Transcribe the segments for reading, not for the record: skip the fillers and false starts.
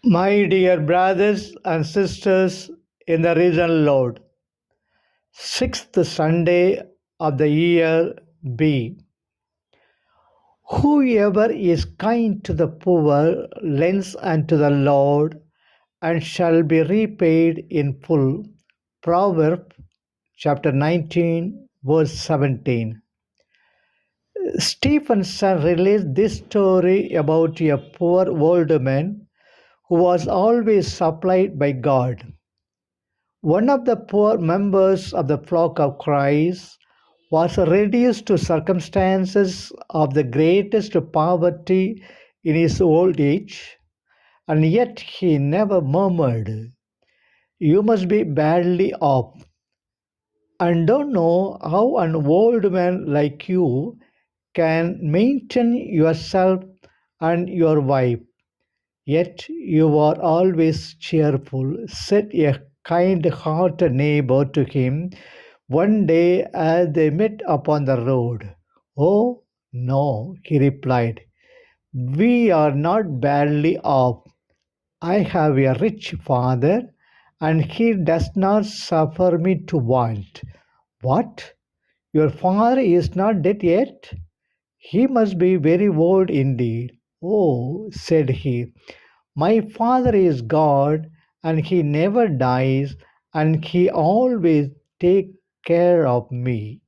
My dear brothers and sisters in the risen Lord, sixth Sunday of the year B. Whoever is kind to the poor lends unto the Lord and shall be repaid in full. Proverbs chapter 19, verse 17. Stevenson relates this story about a poor old man who was always supplied by God. One of the poor members of the flock of Christ was reduced to circumstances of the greatest poverty in his old age, and yet he never murmured, "You must be badly off, and don't know how an old man like you can maintain yourself and your wife. Yet you are always cheerful," said a kind hearted neighbor to him one day as they met upon the road. "Oh, no," he replied, "we are not badly off. I have a rich father, and he does not suffer me to want." "What? Your father is not dead yet? He must be very old indeed." "Oh," said he, "my father is God, and he never dies, and he always takes care of me."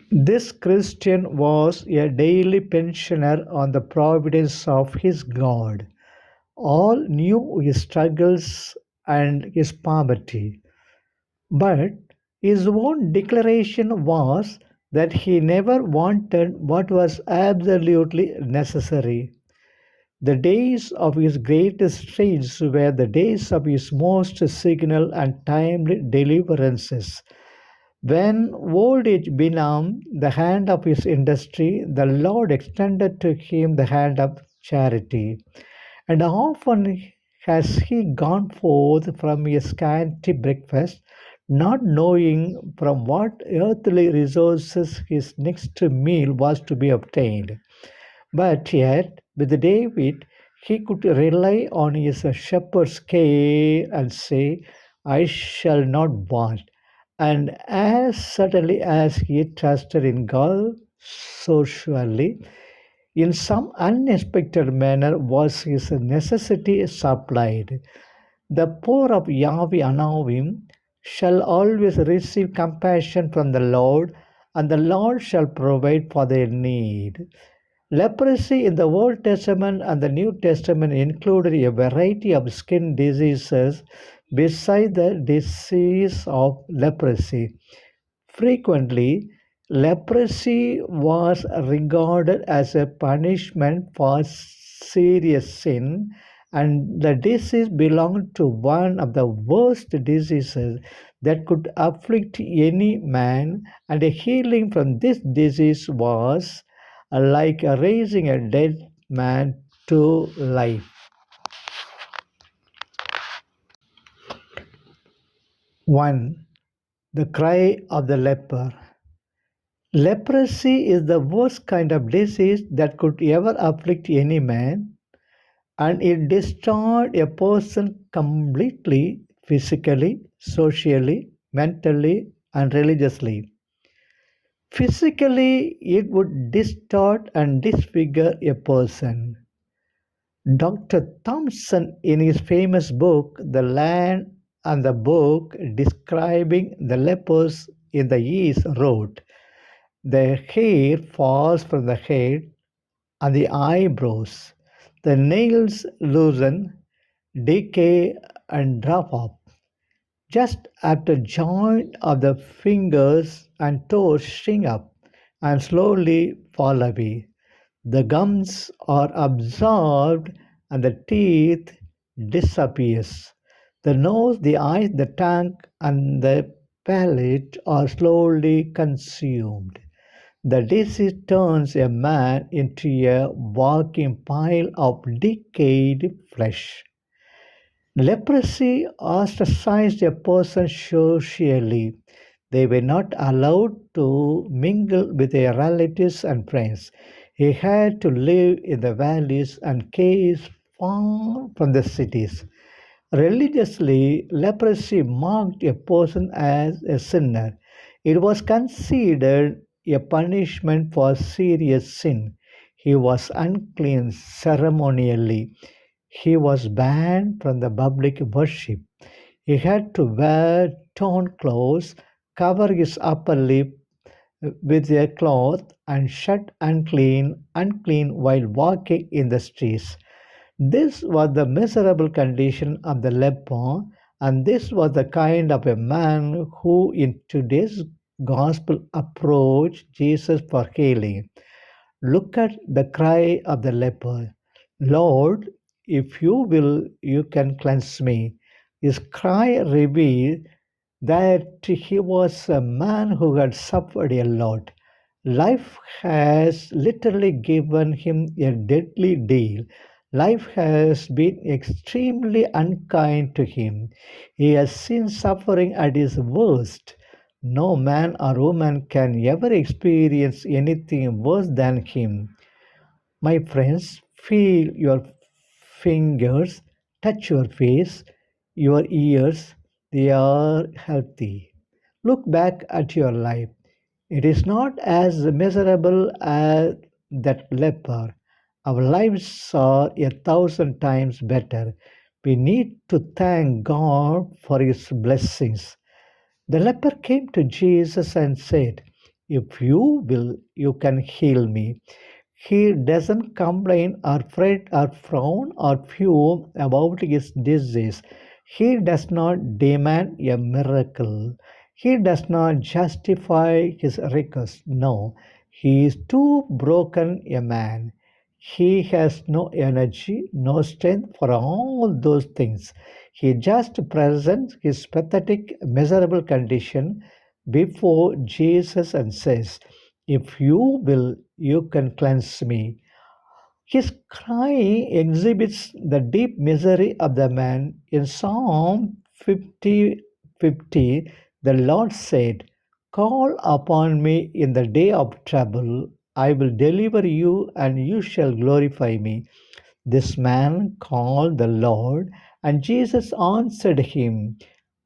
This Christian was a daily pensioner on the providence of his God. All knew his struggles and his poverty, but his own declaration was that he never wanted what was absolutely necessary. The days of his greatest straits were the days of his most signal and timely deliverances. When old age benumbed the hand of his industry, the Lord extended to him the hand of charity. And often has he gone forth from a scanty breakfast, not knowing from what earthly resources his next meal was to be obtained. But yet, with David, he could rely on his shepherd's care and say, "I shall not want." And as certainly as he trusted in God, so surely, in some unexpected manner, was his necessity supplied. The poor of Yahweh Anavim shall always receive compassion from the Lord, and the Lord shall provide for their need. Leprosy in the Old Testament and the New Testament included a variety of skin diseases besides the disease of leprosy. Frequently, leprosy was regarded as a punishment for serious sin, and the disease belonged to one of the worst diseases that could afflict any man, and a healing from this disease was like raising a dead man to life. 1. The cry of the leper. Leprosy is the worst kind of disease that could ever afflict any man, and it destroyed a person completely, physically, socially, mentally, and religiously. Physically, it would distort and disfigure a person. Dr. Thompson, in his famous book, The Land and the Book, describing the lepers in the East, wrote, "The hair falls from the head and the eyebrows. The nails loosen, decay, and drop off. Just after joint of the fingers and toes shrink up and slowly fall away. The gums are absorbed and the teeth disappears. The nose, the eyes, the tongue, and the palate are slowly consumed. The disease turns a man into a walking pile of decayed flesh." Leprosy ostracized a person socially. They were not allowed to mingle with their relatives and friends. He had to live in the valleys and caves far from the cities. Religiously, leprosy marked a person as a sinner. It was considered a punishment for serious sin. He was unclean ceremonially. He was banned from the public worship. He had to wear torn clothes, cover his upper lip with a cloth, and shut unclean while walking in the streets. This was the miserable condition of the leper, and this was the kind of a man who, in today's gospel, approached Jesus for healing. Look at the cry of the leper: Lord, if you will, you can cleanse me. His cry revealed that he was a man who had suffered a lot. Life has literally given him a deadly deal. Life has been extremely unkind to him. He has seen suffering at his worst. No man or woman can ever experience anything worse than him. My friends, feel your fingers, touch your face, your ears, they are healthy. Look back at your life. It is not as miserable as that leper. Our lives are 1,000 times better. We need to thank God for His blessings. The leper came to Jesus and said, If you will, you can heal me. He doesn't complain or fret or frown or fume about his disease. He does not demand a miracle. He does not justify his request. No, he is too broken a man. He has no energy, no strength for all those things. He just presents his pathetic, miserable condition before Jesus and says, If you will, you can cleanse me. His cry exhibits the deep misery of the man. In Psalm 50:50, the Lord said, Call upon me in the day of trouble. I will deliver you and you shall glorify me. This man called the Lord, and Jesus answered him,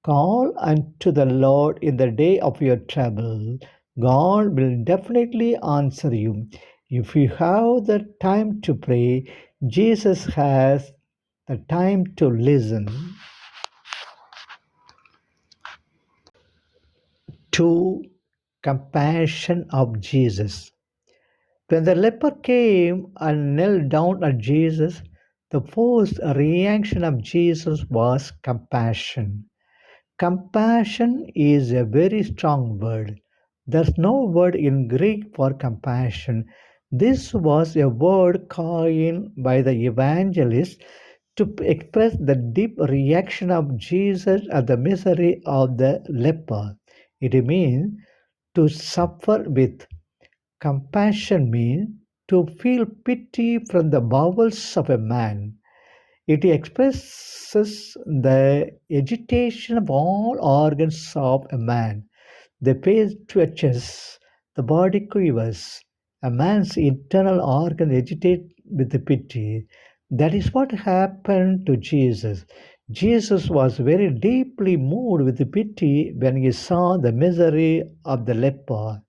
Call unto the Lord in the day of your trouble. God will definitely answer you. If you have the time to pray, Jesus has the time to listen. To compassion of Jesus. When the leper came and knelt down at Jesus, the first reaction of Jesus was compassion. Compassion is a very strong word. There's no word in Greek for compassion. This was a word coined by the evangelist to express the deep reaction of Jesus at the misery of the leper. It means to suffer with. Compassion means to feel pity from the bowels of a man. It expresses the agitation of all organs of a man. The face twitches, the body quivers. A man's internal organ agitate with the pity. That is what happened to Jesus. Jesus was very deeply moved with pity when he saw the misery of the leper.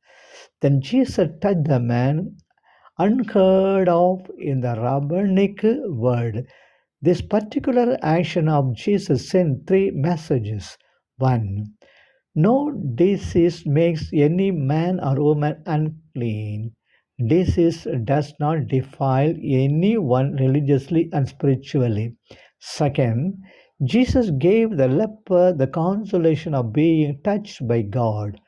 Then Jesus touched the man, unheard of in the rabbinic world. This particular action of Jesus sent three messages. One, no disease makes any man or woman unclean. Disease does not defile anyone religiously and spiritually. Second, Jesus gave the leper the consolation of being touched by God.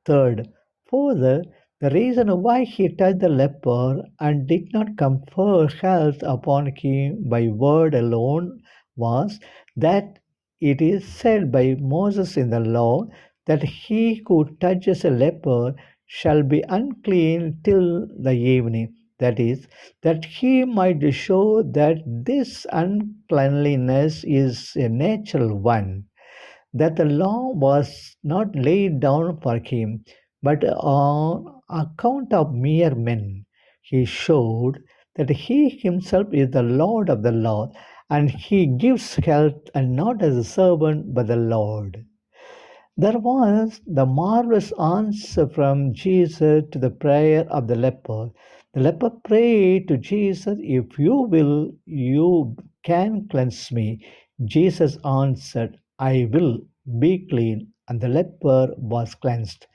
Third, further, the reason why he touched the leper and did not confer health upon him by word alone was that it is said by Moses in the law that he who touches a leper shall be unclean till the evening. That is, that he might show that this uncleanliness is a natural one, that the law was not laid down for him, but on account of mere men. He showed that He Himself is the Lord of the law, and He gives health and not as a servant but the Lord. There was the marvelous answer from Jesus to the prayer of the leper. The leper prayed to Jesus, "If you will, you can cleanse me." Jesus answered, "I will, be clean." And the leper was cleansed.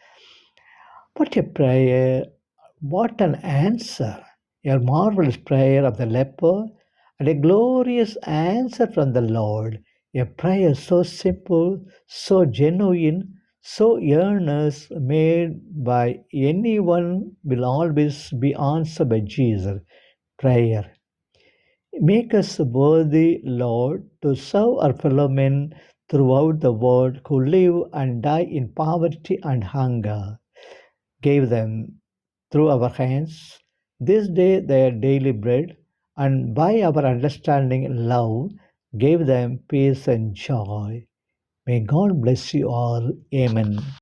What a prayer! What an answer! A marvelous prayer of the leper and a glorious answer from the Lord. A prayer so simple, so genuine, so earnest, made by anyone will always be answered by Jesus. Prayer. Make us worthy, Lord, to serve our fellow men throughout the world who live and die in poverty and hunger. Give them through our hands this day their daily bread, and by our understanding and love, give them peace and joy. May God bless you all. Amen.